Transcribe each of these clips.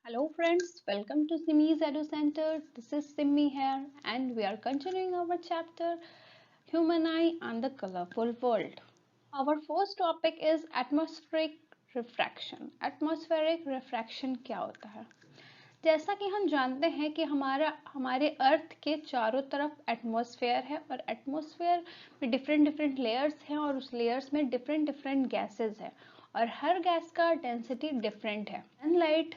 Hello friends, welcome to Simi's Edu Center. This is Simi here and we are continuing our chapter Human Eye and the Colorful World. Our first topic is atmospheric refraction. Atmospheric refraction क्या होता है? जैसा कि हम जानते हैं कि हमारे अर्थ के चारों तरफ एटमॉस्फेयर है और एटमॉस्फेयर में डिफरेंट लेयर्स हैं और उस लेयर्स में डिफरेंट गैसेस हैं और हर गैस का डेंसिटी डिफरेंट है। सनलाइट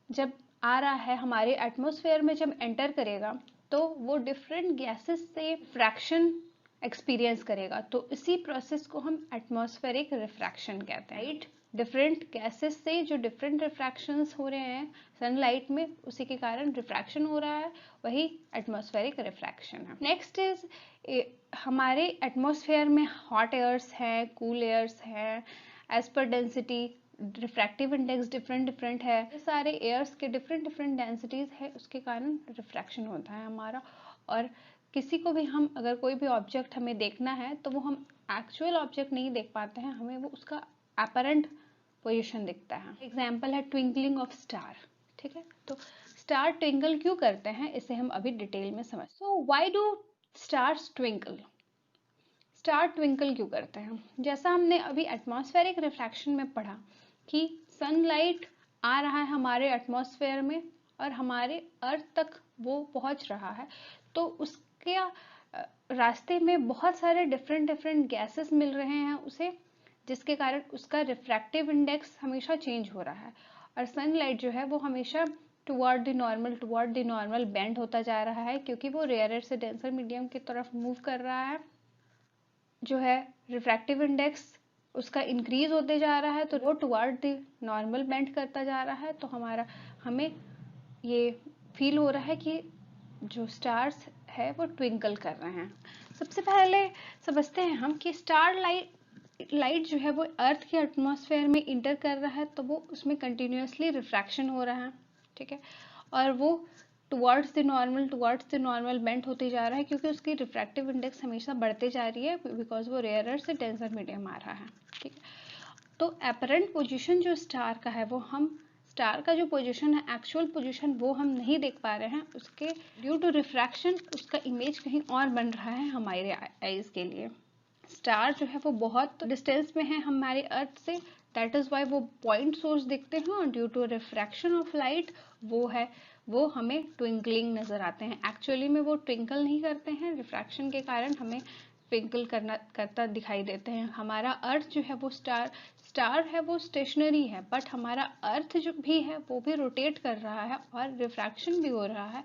जब आ रहा है हमारे एटमॉस्फेयर में, जब एंटर करेगा तो वो डिफरेंट गैसेस से फ्रैक्शन एक्सपीरियंस करेगा, तो इसी प्रोसेस को हम एटमॉस्फेरिक रिफ्रैक्शन कहते हैं। राइट, डिफरेंट गैसेस से जो डिफरेंट रिफ्रैक्शंस हो रहे हैं सनलाइट में, उसी के कारण रिफ्रैक्शन हो रहा है, वही एटमॉस्फेरिक रिफ्रैक्शन है। नेक्स्ट इज हमारे एटमॉस्फेयर में हॉट एयर्स हैं, कूल एयर्स हैं, as per density refractive index different है। ये सारे एयर्स के डिफरेंट डेंसिटीज है, उसके कारण रिफ्रैक्शन होता है हमारा। और किसी को भी हम अगर कोई भी ऑब्जेक्ट हमें देखना है तो वो हम एक्चुअल ऑब्जेक्ट नहीं देख पाते हैं, हमें वो उसका अपरेंट पोजीशन दिखता है। एग्जाम्पल है ट्विंकलिंग ऑफ स्टार। ठीक है, तो स्टार ट्विंकल क्यों करते हैं इसे हम अभी डिटेल में समझ। So why do stars twinkle? Star twinkle क्यों करते हैं? जैसा हमने अभी एटमॉस्फेरिक रिफ्रैक्शन में पढ़ा कि सनलाइट आ रहा है हमारे एटमॉस्फेयर में और हमारे अर्थ तक वो पहुंच रहा है, तो उसके रास्ते में बहुत सारे डिफरेंट गैसेस मिल रहे हैं उसे, जिसके कारण उसका रिफ्रैक्टिव इंडेक्स हमेशा चेंज हो रहा है। और सनलाइट जो है वो हमेशा टुवर्ड द नॉर्मल बेंड होता जा रहा है, क्योंकि वो रेयरर से डेंसर मीडियम की तरफ मूव कर रहा है। जो है रिफ्रैक्टिव इंडेक्स उसका इंक्रीज होते जा रहा है, तो वो टुवर्ड द नॉर्मल बेंड करता जा रहा है। तो हमें ये फील हो रहा है कि जो स्टार्स है वो ट्विंकल कर रहे हैं। सबसे पहले समझते हैं हम कि स्टार लाइट जो है वो अर्थ के एटमॉस्फेयर में इंटर कर रहा है, तो वो उसमें कंटिन्यूसली रिफ्रैक्शन हो रहा है। ठीक है, और वो टुवर्ड्स द नॉर्मल बेंड होते जा रहा है, क्योंकि उसकी रिफ्रैक्टिव इंडेक्स हमेशा बढ़ते जा रही है, बिकॉज वो रेयरर से डेंसर मीडियम आ रहा है। ठीक है, तो एपरेंट पोजीशन जो स्टार का है वो हम स्टार का जो पोजीशन है, एक्चुअल पोजीशन, वो हम नहीं देख पा रहे हैं। उसके ड्यू टू रिफ्रैक्शन उसका इमेज कहीं और बन रहा है हमारे आईज के लिए। स्टार जो है वो बहुत डिस्टेंस में है हमारे अर्थ से, दैट इज वाई वो पॉइंट सोर्स दिखते हैं, और due to refraction of light वो हमें ट्विंकलिंग नजर आते हैं। एक्चुअली में वो ट्विंकल नहीं करते हैं, रिफ्रैक्शन के कारण हमें ट्विंकल करता दिखाई देते हैं। हमारा अर्थ जो है वो स्टार है वो स्टेशनरी है, बट हमारा अर्थ जो भी है वो भी रोटेट कर रहा है और रिफ्रैक्शन भी हो रहा है।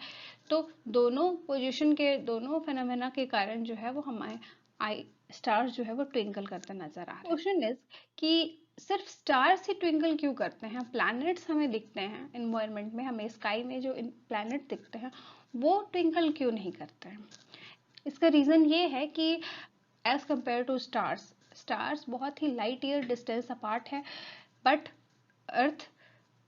तो दोनों पोजीशन के, दोनों फेनोमेना के कारण जो है वो हमारे आई स्टार्स जो है वो ट्विंकल करते नजर आ रहे हैं। क्वेश्चन इज कि सिर्फ स्टार्स ही ट्विंकल क्यों करते हैं? प्लैनेट्स हमें दिखते हैं एनवायरनमेंट में, हमें स्काई में जो प्लैनेट दिखते हैं वो ट्विंकल क्यों नहीं करते हैं? इसका रीजन ये है कि एज कंपेयर टू स्टार्स बहुत ही लाइट ईयर डिस्टेंस अपार्ट है, बट अर्थ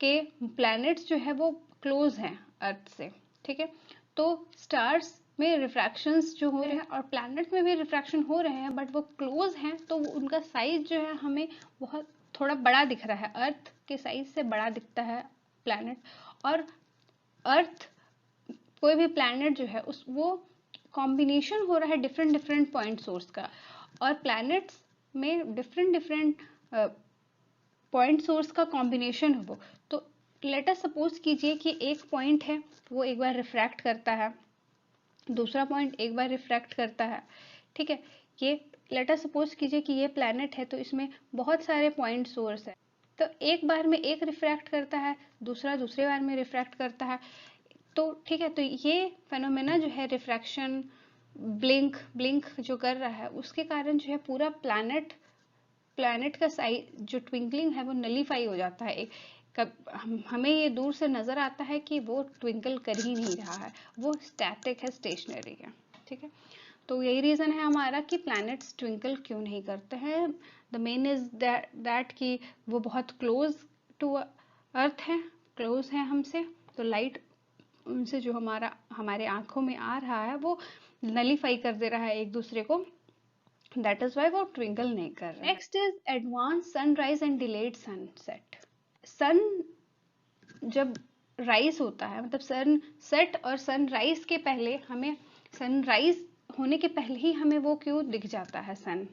के प्लैनेट्स जो है वो क्लोज हैं अर्थ से। ठीक है, तो स्टार्स में रिफ्रैक्शंस जो हो रहे हैं और प्लैनेट में भी रिफ्रैक्शन हो रहे हैं, बट वो क्लोज हैं, तो उनका साइज जो है हमें बहुत थोड़ा बड़ा दिख रहा है, अर्थ के साइज से बड़ा दिखता है प्लैनेट। और अर्थ कोई भी प्लैनेट जो है उस वो कॉम्बिनेशन हो रहा है डिफरेंट पॉइंट सोर्स का, और प्लैनेट्स में डिफरेंट पॉइंट सोर्स का कॉम्बिनेशन है वो। तो लेट अस सपोज कीजिए कि एक पॉइंट है वो एक बार रिफ्रैक्ट करता है, दूसरा पॉइंट एक बार रिफ्रैक्ट करता है। ठीक है, ये लेट अस सपोज कीजिए कि ये प्लैनेट है, तो इसमें बहुत सारे पॉइंट सोर्स है, तो एक बार में एक रिफ्रैक्ट करता है, दूसरा दूसरे बार में रिफ्रैक्ट करता है। तो ठीक है, तो ये फेनोमेना जो है रिफ्रैक्शन, ब्लिंक जो कर रहा है, उसके कारण जो है पूरा प्लैनेट का साइज जो ट्विंकलिंग है वो नलीफाई हो जाता है। हमें ये दूर से नजर आता है कि वो ट्विंकल कर ही नहीं रहा है, वो स्टैटिक है, स्टेशनरी है। ठीक है, तो यही रीजन है हमारा कि प्लैनेट्स ट्विंकल क्यों नहीं करते हैं। द मेन इज दैट कि वो बहुत क्लोज टू अर्थ है, क्लोज है हमसे, तो लाइट उनसे जो हमारे आंखों में आ रहा है वो नलीफाई कर दे रहा है एक दूसरे को, दैट इज वाई वो ट्विंकल नहीं कर रहे। Next is advance sunrise and delayed sunset. Sun जब राइज होता है, मतलब सन सेट और सनराइज के पहले हमें, सनराइज होने के पहले ही हमें वो क्यों दिख जाता है सन,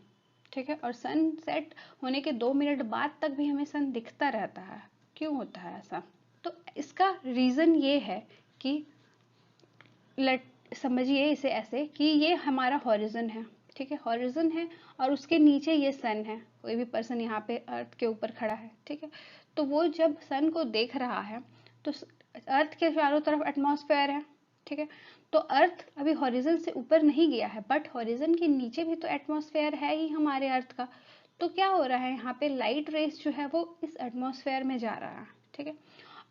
ठीक है, और सन सेट होने के 2 मिनट बाद तक भी हमें सन दिखता रहता है, क्यों होता है ऐसा? तो इसका रीज़न ये है कि लेट समझिए इसे ऐसे कि ये हमारा हॉरिजन है, ठीक है, हॉरिजन है और उसके नीचे ये सन है, कोई भी पर्सन यहाँ पे अर्थ के ऊपर खड़ा है, ठीक है, तो वो जब सन को देख रहा है तो अर्थ के चारों तरफ एटमॉस्फेयर है, ठीक है, तो अर्थ अभी हॉरिजन से ऊपर नहीं गया है, बट हॉरिजन के नीचे भी तो एटमॉस्फेयर है ही हमारे अर्थ का। तो क्या हो रहा है यहाँ पे, लाइट रेस जो है वो इस एटमॉस्फेयर में जा रहा है, ठीक है।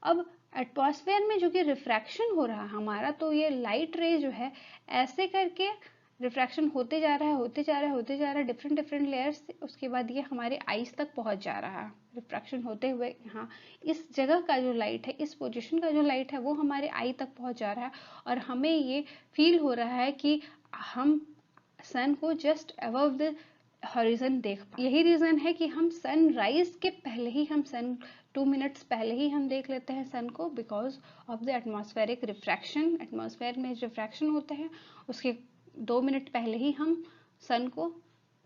अब एटमॉस्फेयर में जो कि रिफ्रैक्शन हो रहा है हमारा, तो ये लाइट रे जो है ऐसे करके रिफ्रैक्शन होते जा रहा है, होते जा रहा है, होते जा रहा है, डिफरेंट डिफरेंट लेयर्स, उसके बाद ये हमारे आईज तक पहुंच जा रहा है रिफ्रैक्शन होते हुए। यहाँ इस जगह का जो लाइट है, इस पोजीशन का जो लाइट है वो हमारे आई तक पहुंच जा रहा है और हमें ये फील हो रहा है कि हम सन को जस्ट अबव द हॉरिजन देख पाए। यही रीजन है कि हम सनराइज के पहले ही हम सन 2 मिनट्स पहले ही हम देख लेते हैं सन को, because of the atmospheric refraction. Atmosphere में रिफ्रैक्शन होते हैं, उसके 2 मिनट पहले ही हम सन को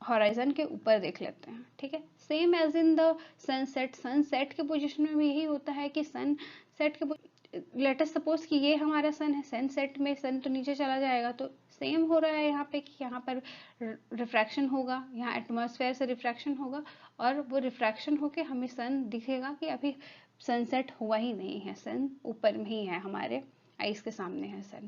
हॉराइजन के ऊपर देख लेते हैं, ठीक है। Same as in the sunset, sunset के पोजिशन में भी यही होता है कि सन सेट के, लेट अस सपोज कि ये हमारा सन है, सनसेट में सन तो नीचे चला जाएगा, तो सेम हो रहा है यहाँ पे कि यहाँ पर रिफ्रैक्शन होगा, यहाँ एटमॉस्फेयर से रिफ्रैक्शन होगा और वो रिफ्रैक्शन होके हमें सन दिखेगा कि अभी सनसेट हुआ ही नहीं है, सन ऊपर में ही है, हमारे आइस के सामने है सन।